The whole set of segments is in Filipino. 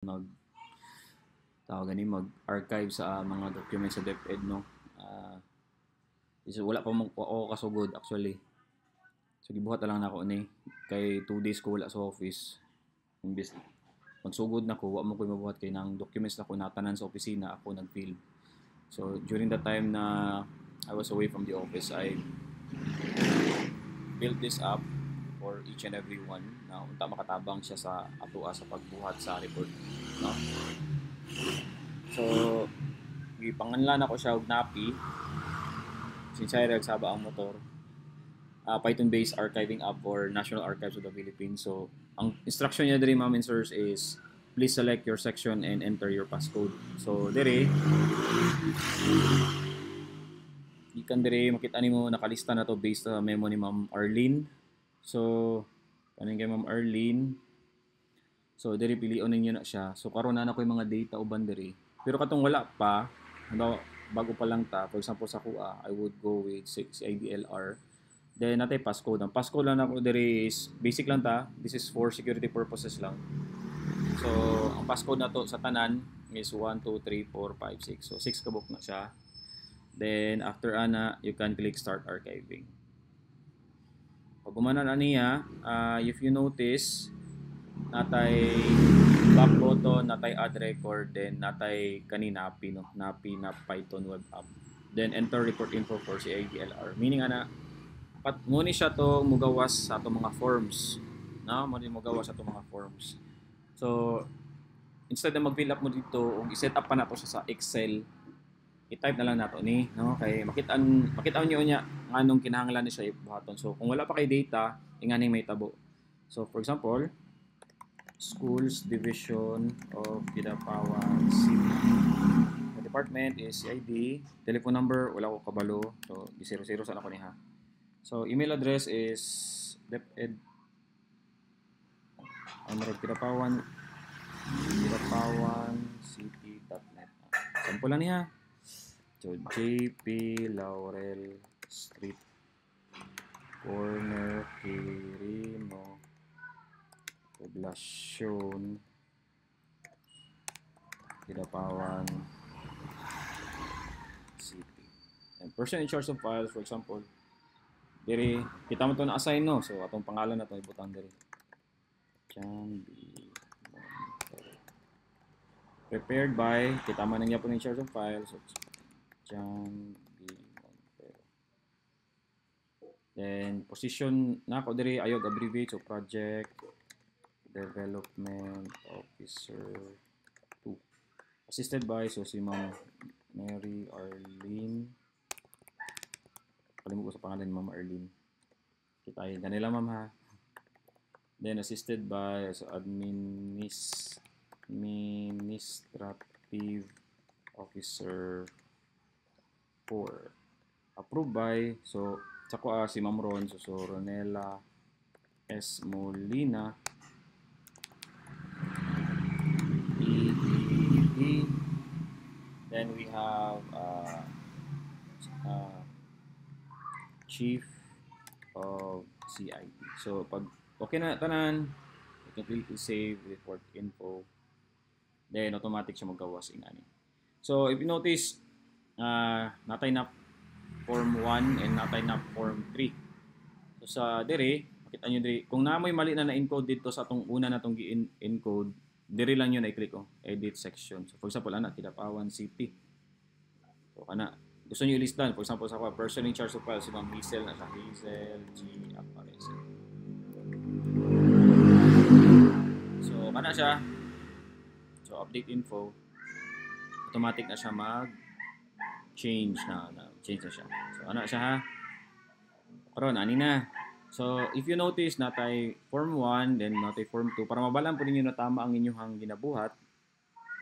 mag mag-archive sa mga documents sa DepEd, no. Wala pa mo ako kasugod actually. So gibuhat lang nako ni kay 2 days ko wala sa office. Imbis magsugod na ko, wa mo ko mabuhat kay nang documents na ko natanan sa opisina ako nag-fill. So during that time na I was away from the office, I built this up for each and every one na unta makatabang siya sa atua sa pagbuhat sa report, no. So gipanganlan ako siya og NAPI since I nagsaba ang motor. Python-based archiving app for National Archives of the Philippines. So, ang instruction niya diri, ma'am and sirs, is please select your section and enter your passcode. So, diri, ikan diri, makita nimo nakalista na to based sa memo ni Ma'am Arlene. So, kaning kay Ma'am Arlene. So, diri pilion ninyo na siya. So, karon na ko yung mga data uban diri. Pero katong wala pa, bago pa lang ta, for example sa kuha, I would go with CIDLR. Then natay passcode. Ang passcode lang ako diri is basic lang ta. This is for security purposes lang. So, ang passcode na to sa tanan is 1, 2, 3, 4, 5, 6. So, 6 kabuk na siya. Then, after ana, you can click start archiving. Pag gumanan niya, if you notice, natay back button, natay add record, then natay kanina NAPI na Python web app. Then, enter report info for CIDLR. Meaning ana, muni siya to mugawas sa atong mga forms, no? Muni mugawas sa atong mga forms. So instead na mag-fill up mo dito ug i-set up pa nato sa Excel, i-type na lang nato ni, no? Kay makitaan niyo nya nganong kinahanglan ni siya ibuhaton. So kung wala pa kay data, inganing may tabo. So for example, Schools Division of Kidapawan City. The department is CID, telephone number wala ko kabalo. So di 00 sa ako ni ha. So, email address is deped kidapawancity.net. Sample lang niya. So, JP Laurel Street, corner Quirino, Poblacion, Kidapawan City. And person in charge of files, for example, diri kita mo to na assign, no. So atong pangalan na to ibutang diri. Can be prepared by kita man niya po in charge of files. So Can be Montero. Then position na ko diri ayog abbreviate, so project development officer 2. Assisted by, so si Ma'am Mary Arlene. Kalimutan ko sa pangalan ni Ma'am Arlene. Kita yun. Ganila, ma'am, ha. Then, assisted by administrative officer 4. Approved by, so, sa ko si Ma'am Ron, so Ronela S. Molina. EDD. Then, we have Chief of CID. So, pag okay na tanan, you can click save report info. Then, automatic siya magawas ingani. So, if you notice, natay na form 1 and natay na form 3. So, sa diri, makita nyo diri, kung namoy mali na na-encode dito sa atong una na itong gi-encode, diri lang yun i-click, edit section. So, for example, Kidapawan City. So, gusto nyo i-listan. For example, sa person in charge of files, si Ma'am Hazel na siya. Hazel G. Aparece. So, siya. So, update info. Automatic na siya mag-change na. Change na siya. So, siya ha. Karon, ani na. So, if you notice, natay form 1, then natay form 2. Para mabalaan po ninyo na tama ang inyong ginabuhat,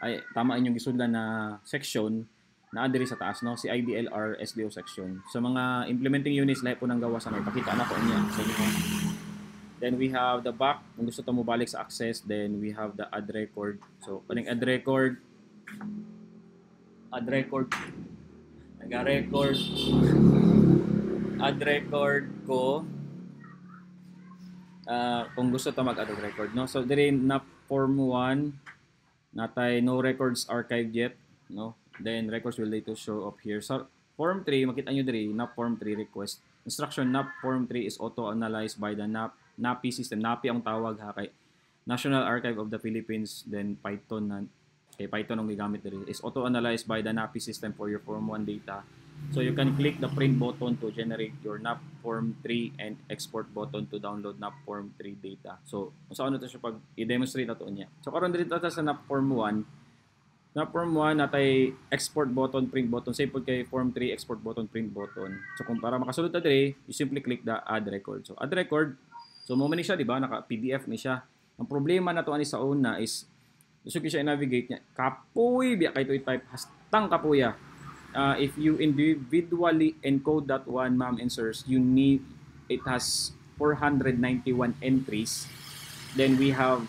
ay tama inyong gisudlan na section, na diri sa taas, no, si IDLR SDO section. So mga implementing units lahat po nang gawa sa ipakita na ko niya sa inyo. Then we have the back, kung gusto ta mo balik sa access, then we have the add record. So kaning add record nag-record add record ko kung gusto ta mag-add record, no. So diri na form 1 natay no records archived yet, no? Then records will later show up here. So form 3, makita nyo diri na form 3 request. Instruction NAP form 3 is auto-analyzed by the NAPI system. NAPI ang tawag ha kay National Archive of the Philippines, then Python na kay Python ang gigamit diri is auto-analyzed by the NAPI system for your form 1 data. So you can click the print button to generate your NAP form 3 and export button to download NAP form 3 data. So sa ano to siya pag i-demonstrate nato niya. So karon diri ta sa NAP form 1. NAP form 1 natay export button, print button. Same pod kay form 3 export button, print button. So kung para makasulod ta diri, you simply click the add record. So add record. So mo man ni siya, di ba? Naka PDF ni siya. Ang problema nato ani sa una is gusto ko siya i-navigate niya. Kapoy biya kay to i-type hastang kapuya. If you individually encode that one, ma'am and sirs, it has 491 entries. Then we have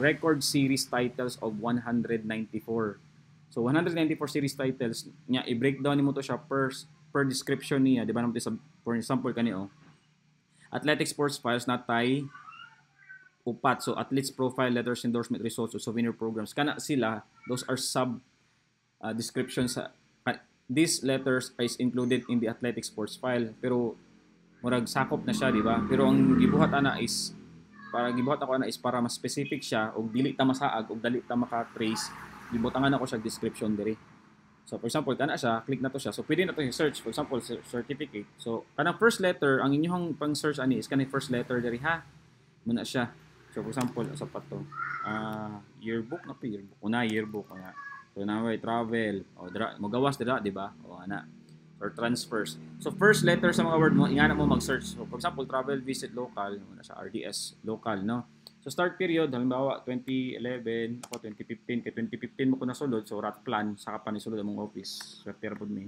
record series titles of 194. So 194 series titles niya i-breakdown nimo to siya per description niya, di ba? For example kani Athletic sports files natay upat. So athletes profile, letters, endorsement, results, o souvenir programs. Kana sila, those are sub descriptions sa these letters is included in the athletic sports file, pero murag sakop na siya, di ba? Pero ang gibuhat ako is para mas specific siya og dili ta masaag og dili ta maka-trace. Gibutangan ako sa description diri. So for example, kana siya, click na to siya. So pwede na to i-search, for example, certificate. So kanang first letter, ang inyong pang-search ani is kanang first letter diri ha. Muna siya. So for example, sa pato. Yearbook na po, yearbook. Una yearbook nga. So na way travel, magawas dira, di ba? O ana. Or transfers. So first letter sa mga word mo, ingana mo mag-search. So for example, travel, visit, local, una sa RDS, local, no? So start period, halimbawa 2011, ako 2015, kay 2015 mo ko nasulod, so rat plan saka pa ni sulod among office. Swerte ra pud mi.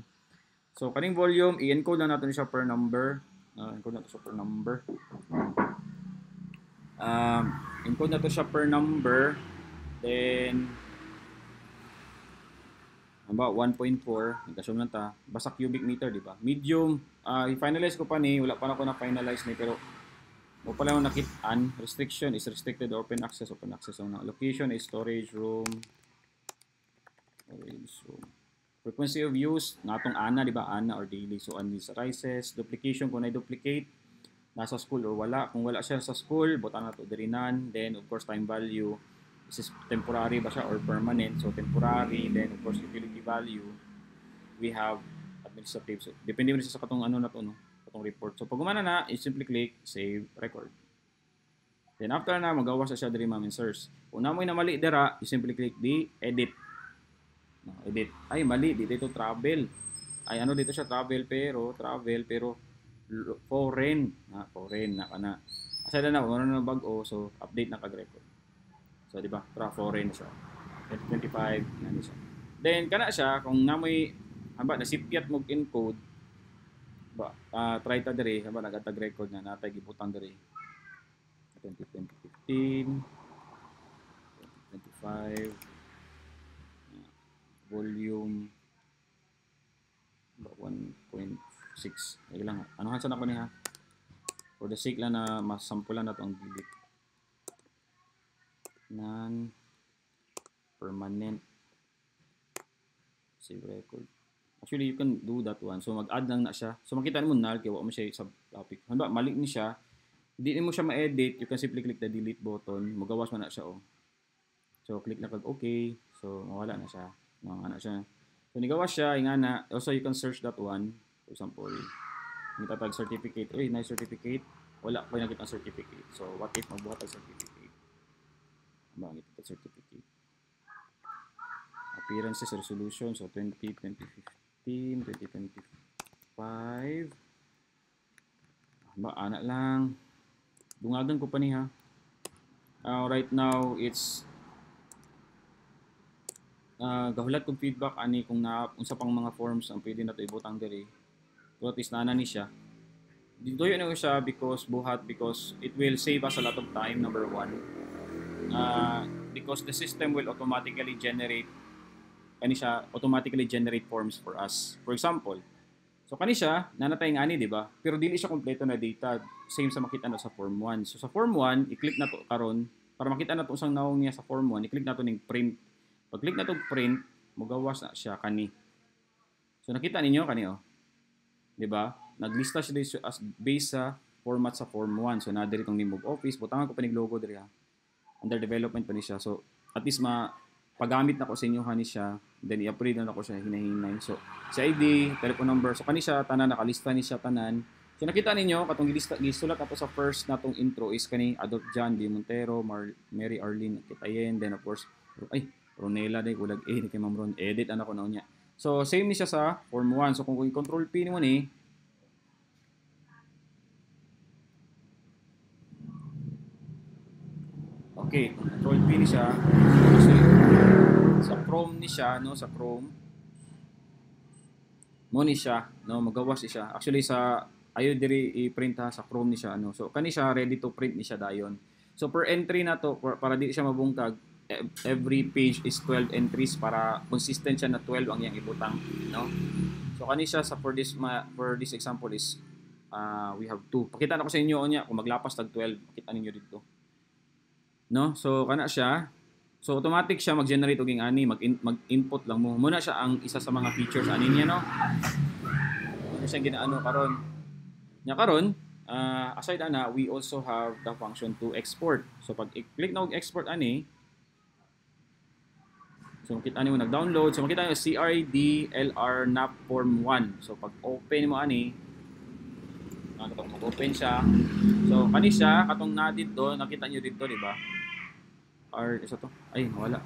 So kaning volume, i-encode lang natin siya per number. Encode natin siya per number. Encode natin siya per number. Then about 1.4, nag-assume lang ta, basta cubic meter, di ba? Medium, i-finalize ko pa ni, wala pa na ako na-finalize ni, pero mo pala yung nakitaan, restriction is restricted, open access ang location is storage room, frequency of use, natong ana, di ba? Ana or daily, so unauthorized, duplication, kung na-duplicate, nasa school or wala, kung wala siya sa school, buta na to dirinan, then of course time value, this is temporary ba siya or permanent. So temporary, then of course utility value, we have administrative. So depende rin sa katong ano na to, no? Katong report. So pag gumana na, you simply click save record. Then after na magawa sa siya diri, ma'am and sirs. Kung namoy na mali dira, you simply click the edit. No, edit. Ay mali dito travel. Ay ano dito siya travel pero foreign na kana. Asa na ano na bag-o, so update na kag-record. So, di ba? Foreign siya. 25, nani siya. Then, kana siya, kung namoy, haba, nasipyat mo encode, ba, try ta diri, haba, nagatag record na, natay gibutang diri. 2015, 2025, volume, 1.6. Lagi lang, anuhan sa na ko niya, for the sake lang na masampulan na ito ang delete. Non-permanent save record. Actually, you can do that one. So, mag-add lang na siya. So, makita mo null, kaya wala mo siya sa topic. Handa, mali ni siya. Hindi mo siya ma-edit. You can simply click the delete button. Magawas mo na siya, oh. So, click na kag okay. So, mawala na siya. Mawala na siya. So, nigawas siya. Ingana. Also, you can search that one. For example, nitatag certificate. Uy, nice certificate. Wala ko nakita certificate. So, what if magbuhat ang certificate? Bakit ito certificate? Appearances, resolution, so 2015, 2025. Anak lang. Dungagan ko pa niya. Right now, it's gahulat kong feedback ani kung unsa pang mga forms ang pwede na ito ibutang diri. Pero at least nana ni siya. Dito yun siya because it will save us a lot of time, number one. Because the system will automatically generate forms for us. For example, so siya nanatay nga ani, di ba? Pero dili siya kompleto na data, same sa makita na sa form 1. So sa form 1, i-click na to karon para makita na to usang nawong niya sa form 1, i-click na to ning print Pag click na to print, mugawas na siya kani. So nakita ninyo kani oh. 'Di ba? Naglista siya dito as base sa format sa form 1. So na diri tong name of office, butangan ko pa ning logo diri ha. Under development pa ni siya. So at least pagamit na ko sa inyo ni siya, then i-upgrade na ko siya hinahinay. So sa ID, telephone number, so kani siya tanan, nakalista ni siya tanan. So nakita ninyo katong gisulat ato sa first natong intro is kani Adolf John D. Montero, Mary Arlene Kitayen, then of course Ronela day kulag ni kay Ma'am Ron, edit ana ko na niya. So same ni siya sa form 1. So kung control P nimo ni okay, control P ni siya. So, sa Chrome ni siya, no, sa Chrome mo ni siya, no, magawas siya. Actually sa ayo diri i-print ha sa Chrome ni siya, no. So kani siya ready to print ni siya dayon. So per entry na to para di siya mabungkag, every page is 12 entries para consistent siya na 12 ang iyang ibutang, no. So kani siya sa for this example is we have 2. Pakita na ko sa inyo niya kung maglapas tag 12, makita ninyo dito. No? So kana siya. So automatic siya mag-generate og ani, mag-input lang mo. Muna siya ang isa sa mga features ani niya, no. Ano siya ginaano karon? Nya karon, aside ana, we also have the function to export. So pag i-click na og export ani, so makita niyo nag-download. So makita niyo CRDLR NAP form 1. So pag open mo ani, mag-open siya. So kani siya katong na dito, nakita niyo dito, di ba? Isa to. Ay, wala.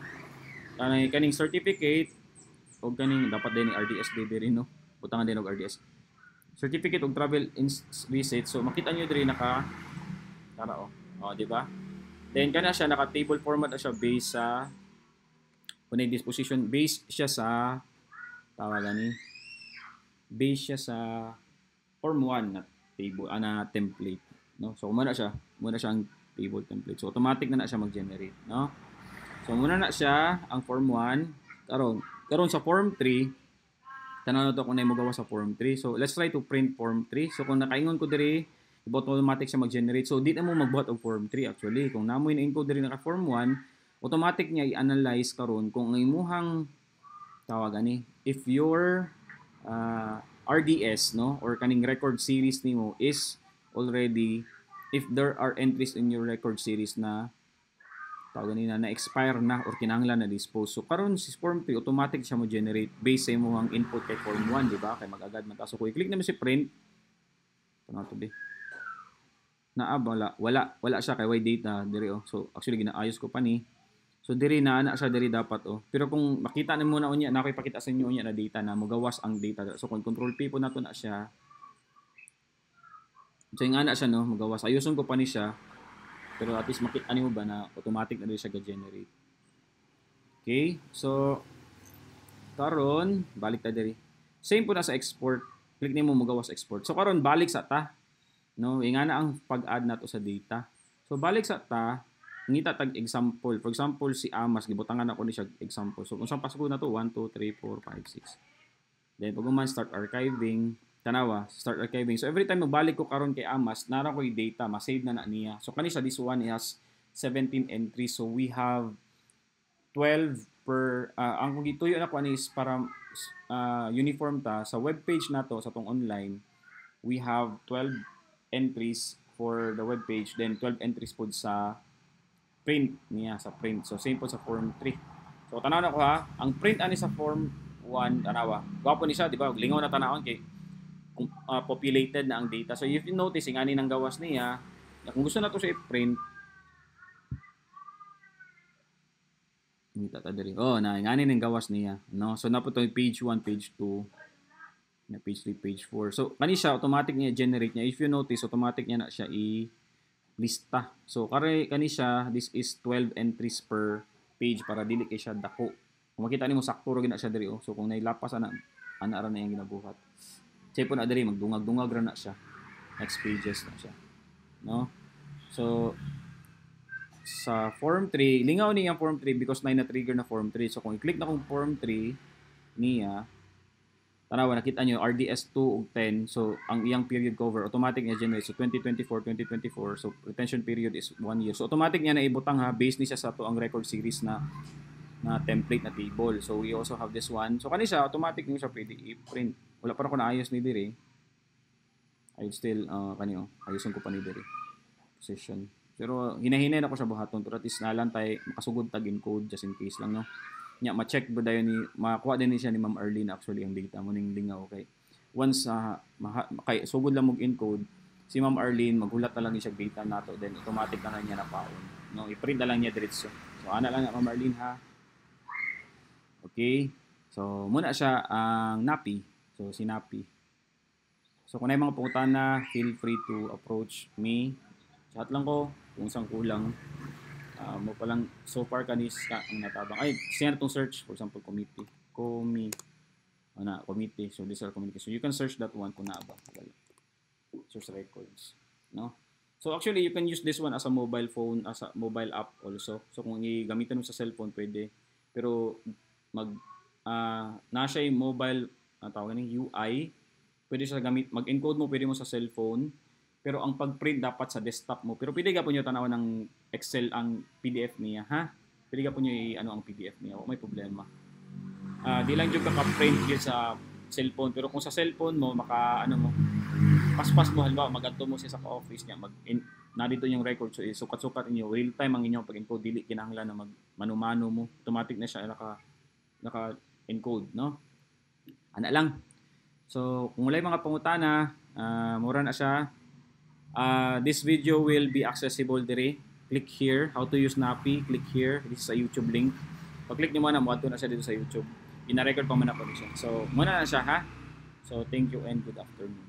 Kaning certificate o kaning dapat din ng RDS diri no. Butangan din og RDS. Certificate og travel visit. So makita niyo diri naka oh, di ba? Then kana siya naka table format na siya based sa kunay disposition, based siya sa tawagan ni. Based siya sa form 1 na table na template, no. So muna siya ang table template. So automatic na siya mag-generate, no? So muna na siya ang form 1. Karon sa form 3, tanaw na to kung nay magawa sa form 3. So let's try to print form 3. So kung nakaingon ko diri, automatic siya mag-generate. So di na mo magbuhat og form 3 actually. Kung namoy na encode diri naka form 1, automatic niya i-analyze karon kung ang imuhang tawagan ni if your RDS, no, or kaning record series nimo is already, if there are entries in your record series na tawag nila na expire na or kinahanglan na dispose. So karon si form 3 automatic siya mo generate based sa imong input kay form 1, di ba? Kay mag-agad man ta. So kung i-click na mo si print, to be. Wala siya kay white data diri oh. So actually ginaayos ko pa ni. So diri na siya diri dapat oh. Pero kung makita nimo na unya, na koy pakita sa inyo unya na data na mugawas ang data. So kung control P po nato na siya. So yung ana siya no, magawas. Ayuson ko pa ni siya. Pero at least makita nimo ba na automatic na rin siya ga-generate. Okay? So karon balik ta diri. Same po na sa export. Click nimo magawas export. So karon balik sa ta. No, ingana ang pag-add nato sa data. So balik sa ta, ngita tag example. For example si Amas gibutangan ako ni siya example. So kung saan pasok na to 1 2 3 4 5 6. Then pag man start archiving, tanawa, start archiving. So every time magbalik ko karon kay Amas, nara ko yung data, ma-save na niya. So kanisa this one has 17 entries. So we have 12 per ang kung gituyo na ko is para uniform ta sa web page nato sa tong online. We have 12 entries for the web page, then 12 entries pod sa print niya, sa print. So same po sa form 3. So tanaw na ko ha, ang print ani sa form 1 tanawa. Gwapo ni siya, di ba? Lingaw na tanawon kay populated na ang data. So if you notice, ingani nang gawas niya, kung gusto na to siya i-print, ngita ta diri. Oh, na ingani nang gawas niya, no? So na po to page 1, page 2, na page 3, page 4. So kani siya automatic niya generate niya. If you notice, automatic niya na siya lista. So kani siya, this is 12 entries per page para dili kay siya dako. Kung makita nimo sakto ra gina siya diri oh. So kung nailapas ana ra na yang ginabuhat. Say po na diri magdungag-dungag ra na siya. Next pages na siya. No? So sa form 3, lingaw niya ang form 3 because na trigger na form 3. So kung i-click na kong form 3 niya, tanawa nakita niyo RDS 2 ug 10. So ang iyang period cover automatic niya generate. So 2024. So retention period is 1 year. So automatic niya na ibutang ha, based ni siya sa to ang record series na na template na table. So we also have this one. So kanisa automatic nyo siya pwede i-print. Wala pa ako naayos ni dire. I still kanyo ayusin ko pa ni dire. Position. Pero hinahinay na ko siya buhaton pero at least nalang tay makasugod tag encode just in case lang no. Nya ma-check ba dayon ni makuha din ni siya ni Ma'am Arlene actually ang data mo ning lingaw okay. Once kay sugod lang mog encode si Ma'am Arlene maghulat na lang ni siya data nato then automatic na niya na paon. No, i-print na lang niya diretso. So ana lang Ma'am Arlene ha. Okay. So muna siya ang NAPI. So si NAPI. So kung may mga pangutana, feel free to approach me. Chat lang ko kung saan kulang. Mo pa lang so far kanis ka ang natabang. Ay, siya na itong search. For example, committee. Committee. So this are communication. You can search that one kung naaba. Source records. No? So actually, you can use this one as a mobile phone, as a mobile app also. So kung i-gamitan mo sa cellphone, pwede. Pero na siya yung mobile, tawag ng UI. Pwede siya mag-encode mo, pwede mo sa cellphone. Pero ang pag-print dapat sa desktop mo. Pero pwede ka po nyo tanaw ng Excel ang PDF niya, ha? Pwede ka po nyo ang PDF niya. May problema. Di lang yung kaka-print yun sa cellphone. Pero kung sa cellphone mo, paspas mo, halimbawa, mag-ato mo siya sa office niya, narito yung record. So, sukat-sukat inyo. Real time ang inyong pag-encode. Dili kinahanglan na mano-mano mo. Automatic na siya naka-encode, no? Ana lang. So, kung wala yung mga pangutana, mura na siya. This video will be accessible dire. Click here, how to use NAPI. Click here, this is a YouTube link. Pag-click nyo muna, muadto na siya dito sa YouTube. Ina-record pa man na po siya. So, muna na siya ha. So, thank you and good afternoon.